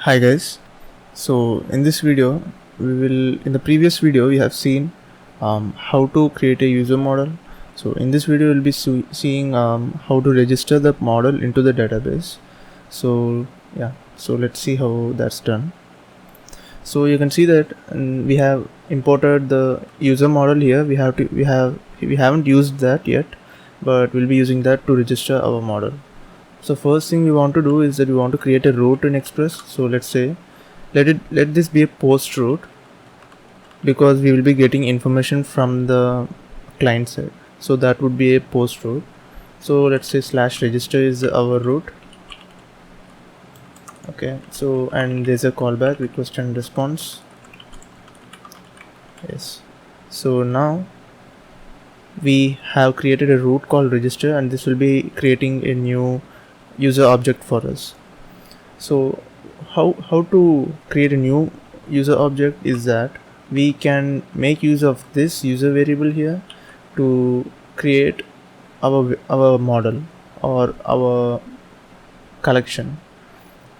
Hi guys. So in this video in the previous video we have seen how to create a user model. So in this video we'll be seeing how to register the model into the database. So let's see how that's done. So you can see that we have imported the user model here. We haven't used that yet, but we'll be using that to register our model. So first thing we want to do is that we want to create a route in Express. So let's say let this be a post route, because we will be getting information from the client side. So that would be a post route. So let's say /register is our route. Okay, so and there's a callback, request and response. Yes, so now we have created a route called register, and this will be creating a new user object for us. So how to create a new user object is that we can make use of this user variable here to create our model or our collection.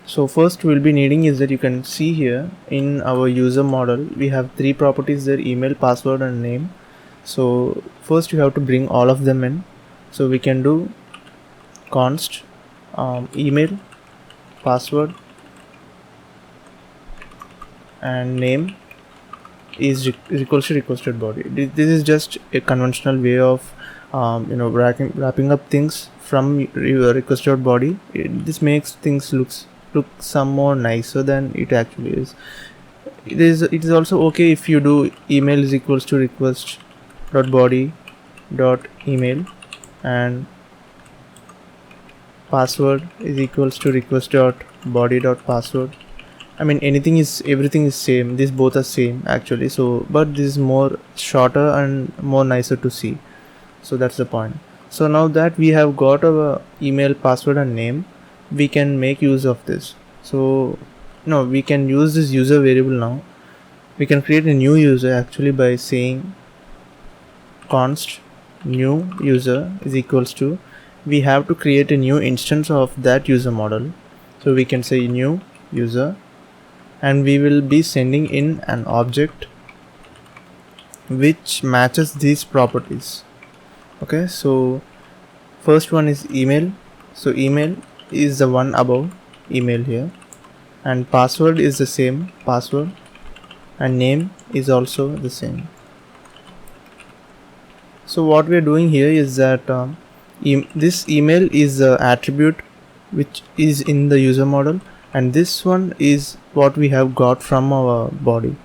So first we'll be needing is that you can see here in our user model we have three properties there: email, password and name. So first you have to bring all of them in. So we can do const email, password and name is equals to requested body. This is just a conventional way of wrapping up things from your requested body. This makes things look some more nicer than it actually is. It is also okay if you do email is equals to request dot body dot email and password is equals to request dot body dot password. I mean everything is same. These both are same actually. So but this is more shorter and more nicer to see. So that's the point. So now that we have got our email, password and name, we can make use of this. So we can use this user variable now. We can create a new user actually by saying const new user is equals to, we have to create a new instance of that user model. So we can say new user, and we will be sending in an object which matches these properties. Okay, so first one is email. So email is the one above email here, and password is the same password, and name is also the same. So what we are doing here is that this email is the attribute which is in the user model, and this one is what we have got from our body.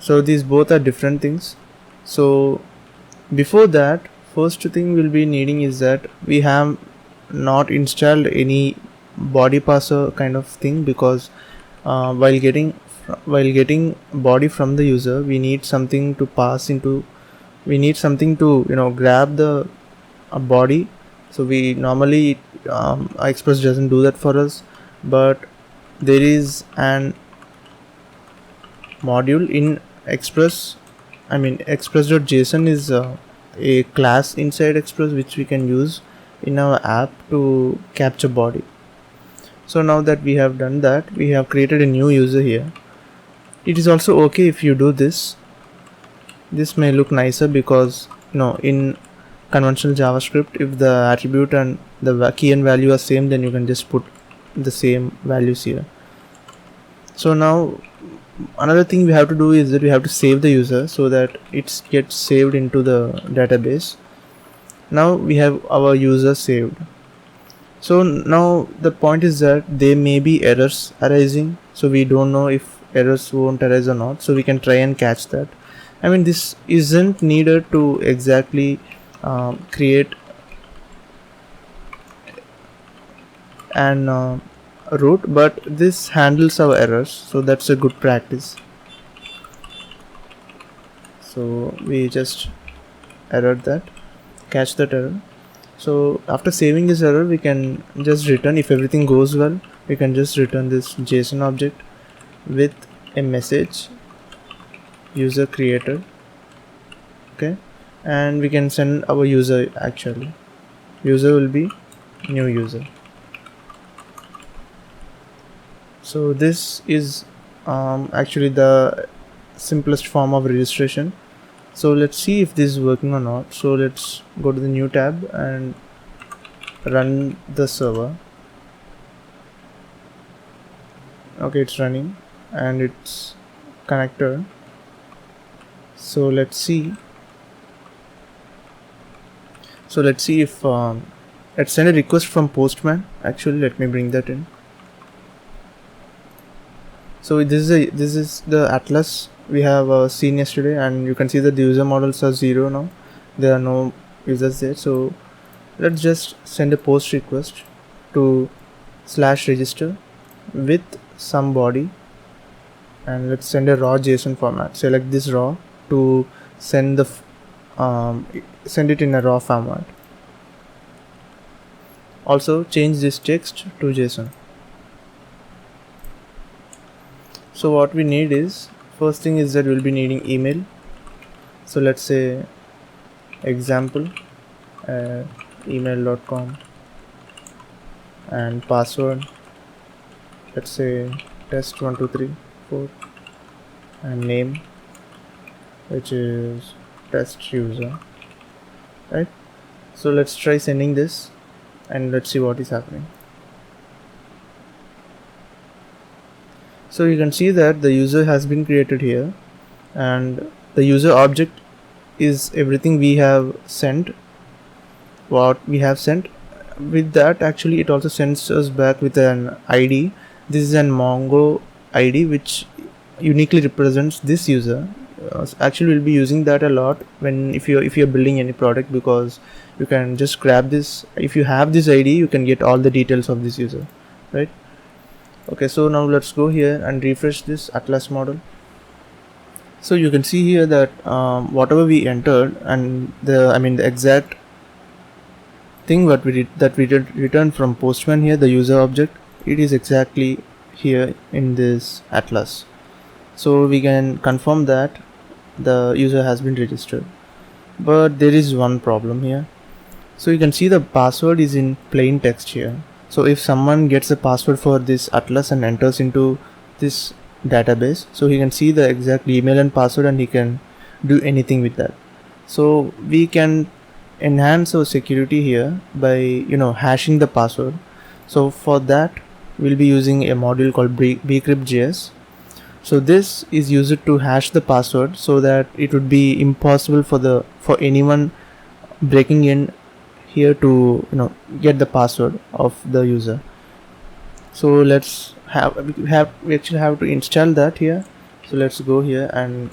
So these both are different things. So before that, first thing we'll be needing is that we have not installed any body parser kind of thing, because while getting body from the user, we need something to pass into, we need something to grab the body. So we normally Express doesn't do that for us, but there is an module in Express. I mean express.json is a class inside Express which we can use in our app to capture body. So now that we have done that, we have created a new user here. It is also okay if you do this. This may look nicer because in conventional JavaScript, if the attribute and the key and value are same, then you can just put the same values here. So now another thing we have to do is that we have to save the user so that it gets saved into the database. Now we have our user saved. So now the point is that there may be errors arising, so we don't know if errors won't arise or not, so we can try and catch that. I mean, this isn't needed to exactly create an route, but this handles our errors, so that's a good practice. So we just errored that, catch that error. So after saving this error, we can just return, if everything goes well, we can just return this JSON object with a message user created. Okay, and we can send our user. Actually user will be new user. So this is actually the simplest form of registration. So let's see if this is working or not. So let's go to the new tab and run the server. Okay, it's running and it's connected. So let's see. So let's see if let's send a request from Postman. Actually, let me bring that in. So this is the Atlas we have seen yesterday, and you can see that the user models are 0 now. There are no users there. So let's just send a post request to /register with some body, and let's send a raw JSON format. Select this raw to send the send it in a raw format. Also change this text to JSON. So what we need is, first thing is that we'll be needing email. So let's say example email.com, and password, let's say test1234, and name, which is test user, right? So let's try sending this and let's see what is happening. So you can see that the user has been created here, and the user object is everything we have sent, what we have sent. With that, actually it also sends us back with an ID. This is an Mongo ID which uniquely represents this user. Actually we'll be using that a lot when if you're building any product, because you can just grab this. If you have this ID, you can get all the details of this user, right? Okay, so now let's go here and refresh this Atlas model. So you can see here that whatever we entered, and the exact thing what we did return from Postman here, the user object, it is exactly here in this Atlas. So we can confirm that the user has been registered. But there is one problem here. So you can see the password is in plain text here. So if someone gets the password for this Atlas and enters into this database, so he can see the exact email and password, and he can do anything with that. So we can enhance our security here by hashing the password. So for that we'll be using a module called bcrypt.js. So this is used to hash the password so that it would be impossible for anyone breaking in here to get the password of the user. So let's we actually have to install that here. So let's go here and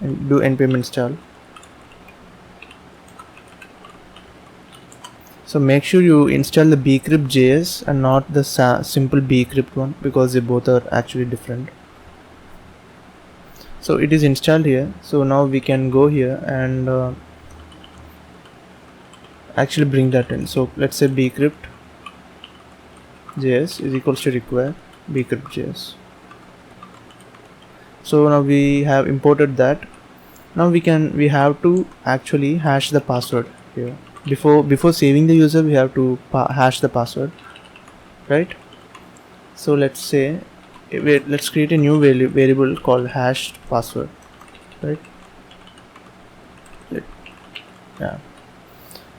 do npm install. So make sure you install the bcrypt.js and not the simple bcrypt one, because they both are actually different. So it is installed here. So now we can go here and actually bring that in. So let's say bcrypt.js is equals to require bcrypt.js. So now we have imported that. Now we have to actually hash the password here. Before saving the user, we have to hash the password, right? So let's say let's create a new variable called hashed password, right? Yeah.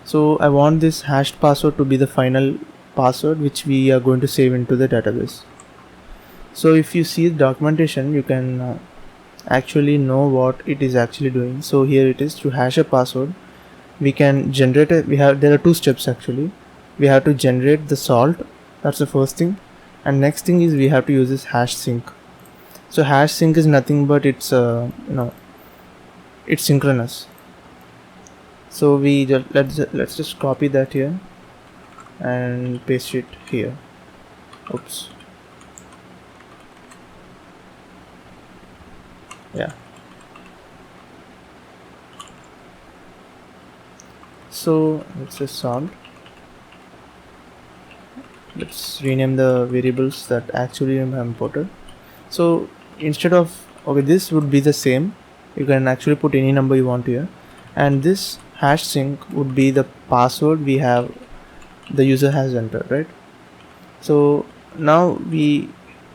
So I want this hashed password to be the final password which we are going to save into the database. So if you see the documentation, you can actually know what it is actually doing. So here it is, to hash a password we can generate there are two steps actually. We have to generate the salt, that's the first thing, and next thing is we have to use this hash sync. So hash sync is nothing but it's it's synchronous. So we let's just copy that here and paste it here. Oops. Yeah. So let's just salt. Let's rename the variables that actually have imported. So instead of this would be the same. You can actually put any number you want here, and this hash sync would be the password the user has entered, right? So now we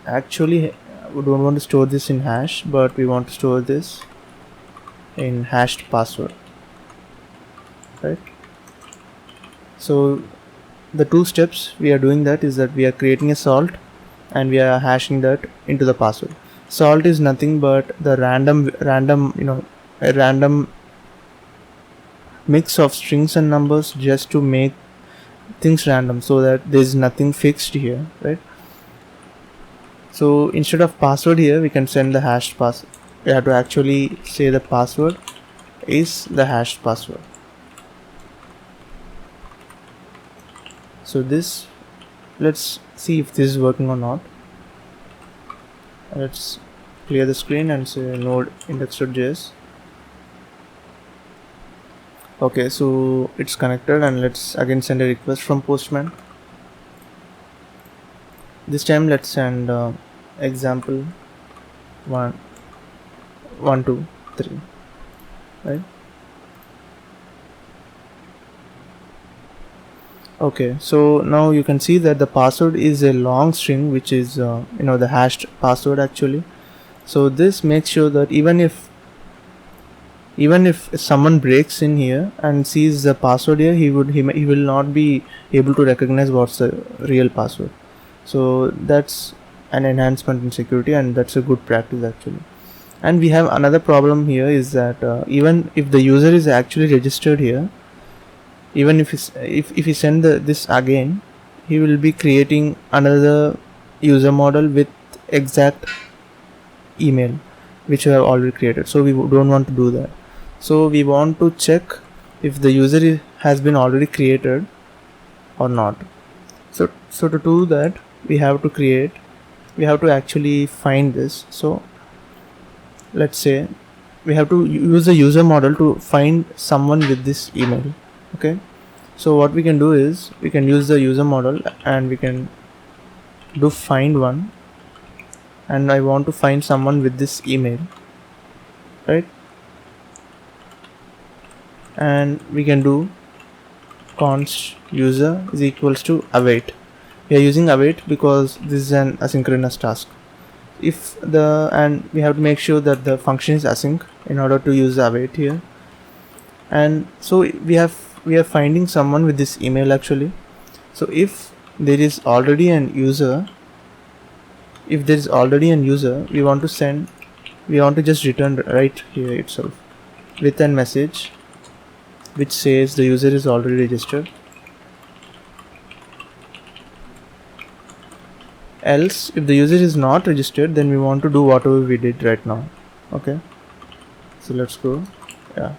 actually we don't want to store this in hash, but we want to store this in hashed password, right? So the two steps we are doing that is that we are creating a salt and we are hashing that into the password. Salt is nothing but the random a random mix of strings and numbers just to make things random, so that there is nothing fixed here, right? So instead of password here, we can send the hashed password. We have to actually say the password is the hashed password. So this, let's see if this is working or not. Let's clear the screen and say node index.js. Okay, so it's connected, and let's again send a request from Postman. This time let's send example 1 2 3, right? Okay, so now you can see that the password is a long string, which is the hashed password actually. So this makes sure that even if someone breaks in here and sees the password here, he will not be able to recognize what's the real password. So that's an enhancement in security, and that's a good practice actually. And we have another problem here is that even if the user is actually registered here, even if he send this again, he will be creating another user model with exact email which we have already created. So we don't want to do that. So we want to check if the user has been already created or not. So to do that, we have to actually find this. So let's say we have to use the user model to find someone with this email. Okay, so what we can do is we can use the user model and we can do find one, and I want to find someone with this email, right? And we can do const user is equals to await. We are using await because this is an asynchronous task. And we have to make sure that the function is async in order to use the await here. And so we are finding someone with this email actually. So if there is already an user, we want to just return right here itself with a message which says the user is already registered. Else, if the user is not registered, then we want to do whatever we did right now. Okay, so let's go. Yeah,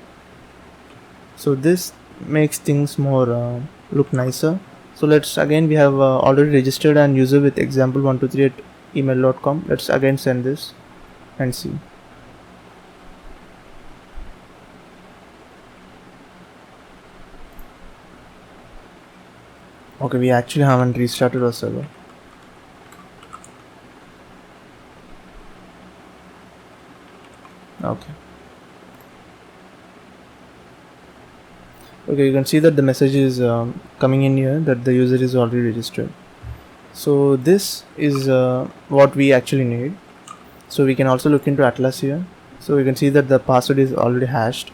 so this makes things more look nicer. So let's again, we have already registered an user with example123@email.com. let's again send this and see. Okay, we actually haven't restarted our server. Okay, you can see that the message is coming in here that the user is already registered. So this is what we actually need. So we can also look into Atlas here. So you can see that the password is already hashed.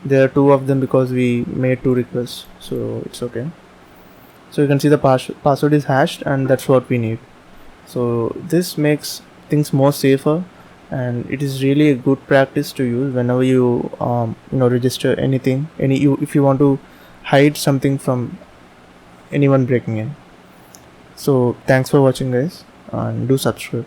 There are two of them because we made 2 requests, so it's okay. So you can see the password is hashed, and that's what we need. So this makes things more safer, and it is really a good practice to use whenever you register anything, if you want to hide something from anyone breaking in. So thanks for watching guys, and do subscribe.